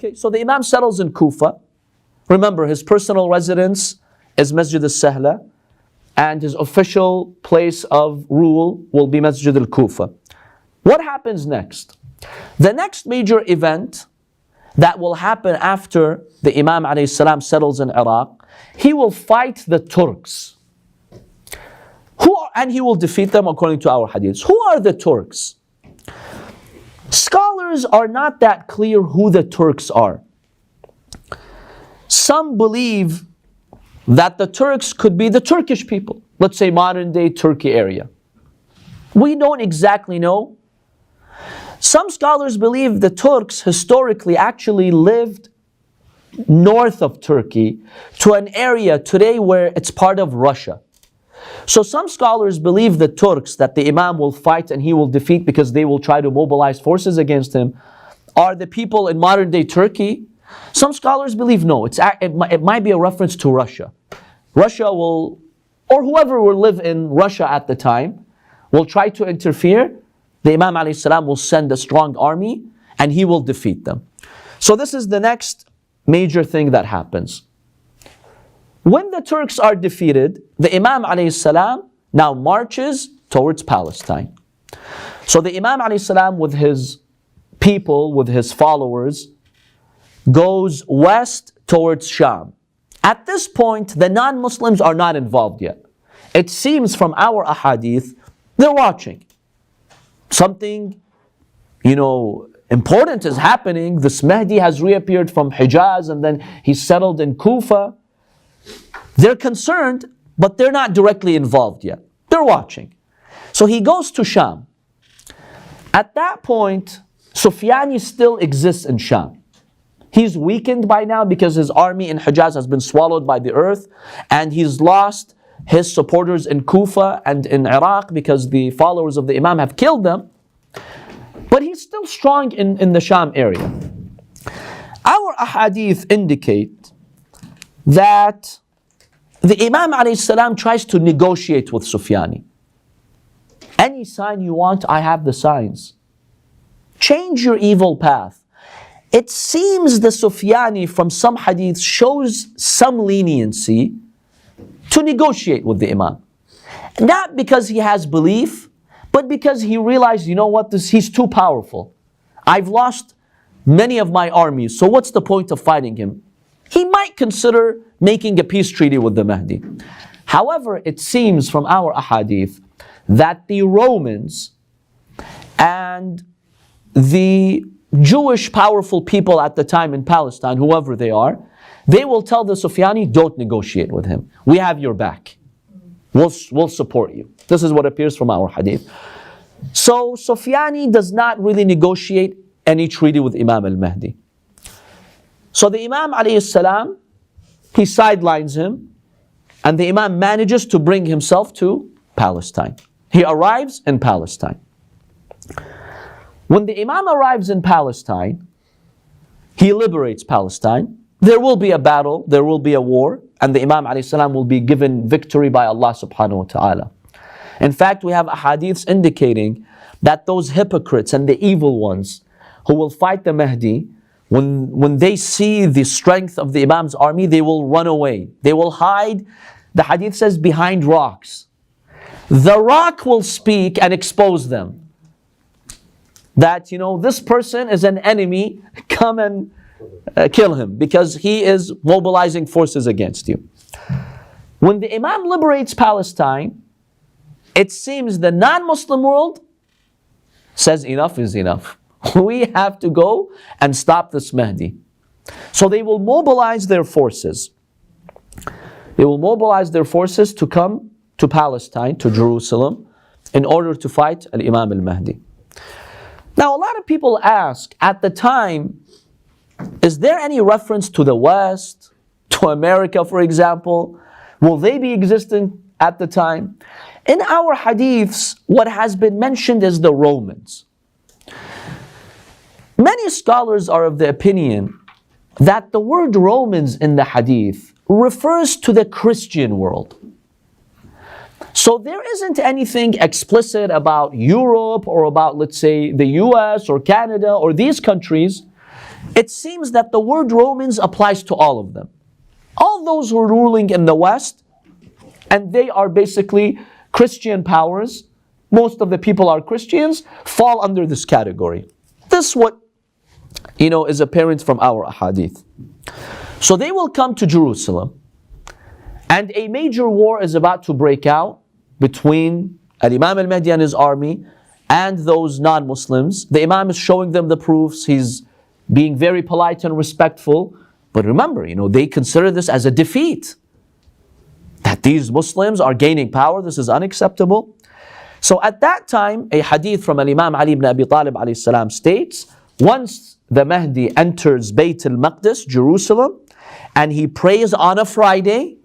Okay, so the Imam settles in Kufa. Remember, his personal residence is Masjid al-Sahla, and his official place of rule will be Masjid al-Kufa. What happens next? The next major event that will happen after the Imam alayhi salam settles in Iraq, he will fight the Turks. And he will defeat them according to our hadiths. Who are the Turks? Scholars are not that clear who the Turks are. Some believe that the Turks could be the Turkish people, let's say modern day Turkey area. We don't exactly know. Some scholars believe the Turks historically actually lived north of Turkey to an area today where it's part of Russia. So some scholars believe the Turks that the Imam will fight and he will defeat because they will try to mobilize forces against him are the people in modern day Turkey. Some scholars believe no, it might be a reference to Russia. Russia will, or whoever will live in Russia at the time, will try to interfere. The Imam alayhi salam will send a strong army and he will defeat them. So this is the next major thing that happens. When the Turks are defeated, the Imam alayhi salam now marches towards Palestine. So the Imam alayhi salam with his people, with his followers, goes west towards Sham. At this point, the non-Muslims are not involved yet. It seems from our ahadith, they're watching. Something, important is happening. This Mahdi has reappeared from Hijaz and then he settled in Kufa. They're concerned, but they're not directly involved yet. They're watching. So he goes to Sham. At that point, Sufyani still exists in Sham. He's weakened by now because his army in Hijaz has been swallowed by the earth, and he's lost his supporters in Kufa and in Iraq because the followers of the Imam have killed them. But he's still strong in the Sham area. Our ahadith indicate that the Imam alayhi salam tries to negotiate with Sufyani. Any sign you want, I have the signs. Change your evil path. It seems the Sufyani from some hadith shows some leniency to negotiate with the Imam. Not because he has belief, but because he realized, he's too powerful. I've lost many of my armies, so what's the point of fighting him? He might consider making a peace treaty with the Mahdi. However, it seems from our ahadith that the Romans and the Jewish powerful people at the time in Palestine, whoever they are, they will tell the Sufyani, don't negotiate with him. We have your back. We'll support you. This is what appears from our hadith. So Sufyani does not really negotiate any treaty with Imam al-Mahdi. So the Imam alayhi salam, he sidelines him, and the Imam manages to bring himself to Palestine. He arrives in Palestine. When the Imam arrives in Palestine, he liberates Palestine. There will be a battle, there will be a war, and the Imam alayhi salam will be given victory by Allah subhanahu wa ta'ala. In fact, we have ahadiths indicating that those hypocrites and the evil ones who will fight the Mahdi, when they see the strength of the Imam's army, they will run away. They will hide, the hadith says, behind rocks. The rock will speak and expose them. That, this person is an enemy, come and kill him because he is mobilizing forces against you. When the Imam liberates Palestine, it seems the non-Muslim world says enough is enough. We have to go and stop this Mahdi. So they will mobilize their forces. They will mobilize their forces to come to Palestine, to Jerusalem, in order to fight Imam al-Mahdi. Now a lot of people ask, at the time, is there any reference to the West, to America for example? Will they be existent at the time? In our hadiths, what has been mentioned is the Romans. Many scholars are of the opinion that the word Romans in the hadith refers to the Christian world. So there isn't anything explicit about Europe or about, let's say, the US or Canada or these countries. it seems that the word Romans applies to all of them. All those who are ruling in the West, and they are basically Christian powers, most of the people are Christians, fall under this category. This is what, is apparent from our ahadith. So they will come to Jerusalem, and a major war is about to break out between Imam al-Mahdi and his army and those non-Muslims. The Imam is showing them the proofs. He's being very polite and respectful. But remember, they consider this as a defeat. That these Muslims are gaining power, this is unacceptable. So at that time, a hadith from Imam Ali ibn Abi Talib alayhi salam states, once the Mahdi enters Bayt al-Maqdis, Jerusalem, and he prays on a Friday,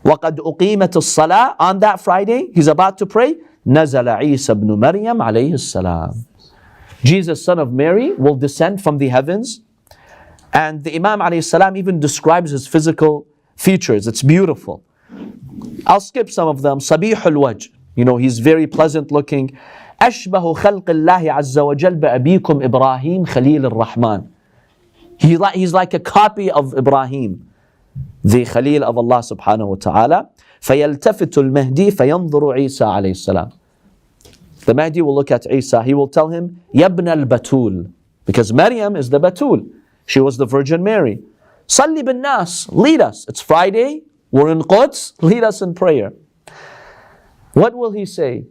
وَقَدْ أُقِيمَتِ الصَّلَاةِ, on that Friday, he's about to pray, نَزَلَ عِيسَى ibn Maryam alayhi salam. Jesus, son of Mary, will descend from the heavens. And the Imam alayhi salam even describes his physical features. It's beautiful. I'll skip some of them. Sabih al-wajh. He's very pleasant looking. أشبه خلق الله عز وجل بأبيكم إبراهيم خليل الرحمن. He's like a copy of Ibrahim, the Khalil of Allah subhanahu wa ta'ala. فيلتفت المهدي فينظر عيسى عليه السلام. The Mahdi will look at Isa. He will tell him, يَبْنَ الْبَتُول. Because Maryam is the Batul. She was the Virgin Mary. صَلِّ بِالنَّاسِ. Lead us. It's Friday. We're in Quds. Lead us in prayer. What will he say?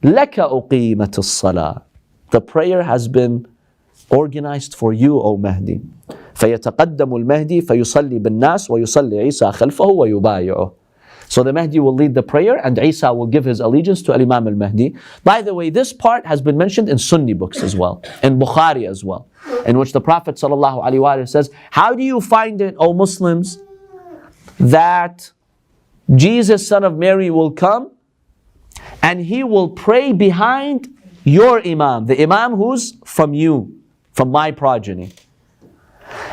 لَكَ أُقِيمَتِ الصَّلَاةِ. The prayer has been organized for you, O Mahdi. فَيَتَقَدَّمُ الْمَهْدِي فَيُصَلِّ بِالنَّاسِ وَيُصَلِّ عِيسَى خَلْفَهُ وَيُبَايِعُهُ. So the Mahdi will lead the prayer and Isa will give his allegiance to Imam al-Mahdi. By the way, this part has been mentioned in Sunni books as well, in Bukhari as well, in which the Prophet ﷺ says, how do you find it, O Muslims, that Jesus, son of Mary, will come and he will pray behind your Imam, the Imam who's from you, from my progeny.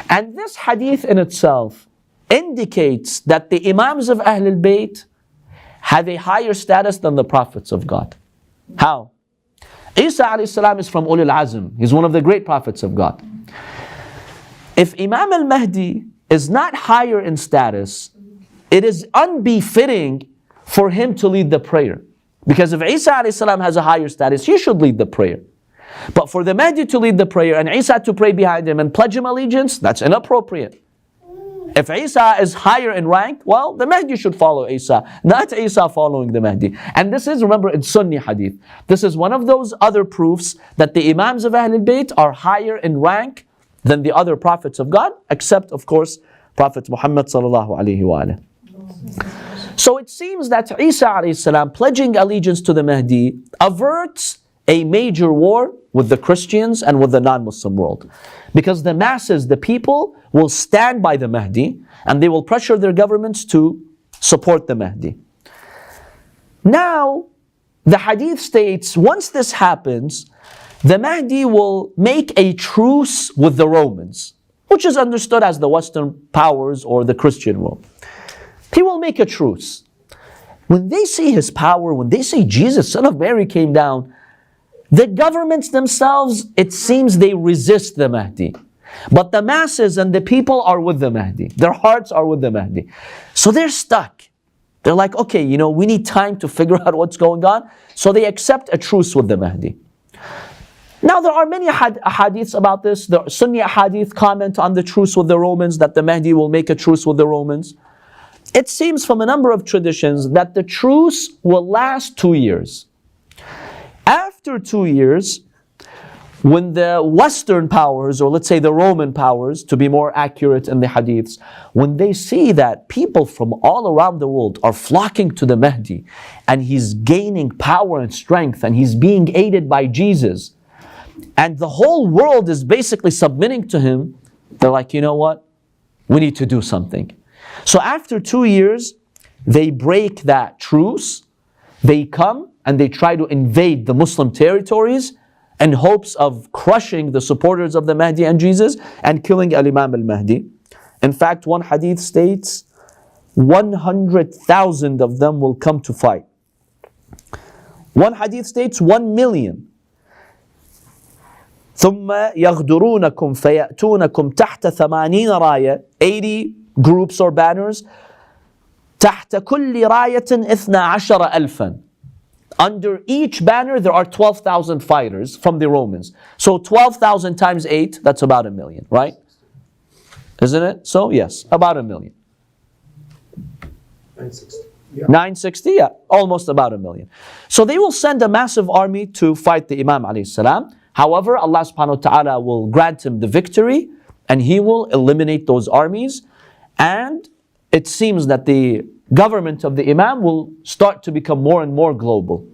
And this hadith in itself indicates that the Imams of Ahlul Bayt have a higher status than the prophets of God. How? Isa alayhi salam is from Ulul Azm. He's one of the great prophets of God. If Imam al-Mahdi is not higher in status, it is unbefitting for him to lead the prayer. Because if Isa alayhi salam has a higher status, he should lead the prayer. But for the Mahdi to lead the prayer and Isa to pray behind him and pledge him allegiance, that's inappropriate. If Isa is higher in rank, well, the Mahdi should follow Isa, not Isa following the Mahdi. And this is, remember, it's Sunni hadith. This is one of those other proofs that the Imams of Ahlul Bayt are higher in rank than the other prophets of God, except, of course, Prophet Muhammad sallallahu alaihi wasallam. So it seems that Isa alayhi salam pledging allegiance to the Mahdi averts a major war with the Christians and with the non-Muslim world. Because the masses, the people, will stand by the Mahdi and they will pressure their governments to support the Mahdi. Now, the hadith states, once this happens, the Mahdi will make a truce with the Romans, which is understood as the Western powers or the Christian world. He will make a truce. When they see his power, when they see Jesus, son of Mary, came down, the governments themselves, it seems they resist the Mahdi. But the masses and the people are with the Mahdi. Their hearts are with the Mahdi. So they're stuck. They're like, okay, we need time to figure out what's going on. So they accept a truce with the Mahdi. Now there are many hadiths about this. The Sunni hadith comment on the truce with the Romans, that the Mahdi will make a truce with the Romans. It seems from a number of traditions that the truce will last 2 years. After 2 years, when the Western powers, or let's say the Roman powers, to be more accurate in the hadiths, when they see that people from all around the world are flocking to the Mahdi, and he's gaining power and strength, and he's being aided by Jesus, and the whole world is basically submitting to him, they're like, you know what? We need to do something. So after 2 years, they break that truce. They come and they try to invade the Muslim territories in hopes of crushing the supporters of the Mahdi and Jesus and killing Imam al-Mahdi. In fact, one hadith states 100,000 of them will come to fight. One hadith states 1 million. ثم يغدرونكم فيأتونكم تحت 80 راية, 80 groups or banners, تحت كل راية 12,000. Under each banner there are 12,000 fighters from the Romans. So 12,000 times 8, that's about 1 million, right? Isn't it? So yes, about 1 million. 960. 960, yeah, almost about 1 million. So they will send a massive army to fight the Imam alayhi salam. However, Allah subhanahu wa ta'ala will grant him the victory and he will eliminate those armies. And it seems that the government of the Imam will start to become more and more global.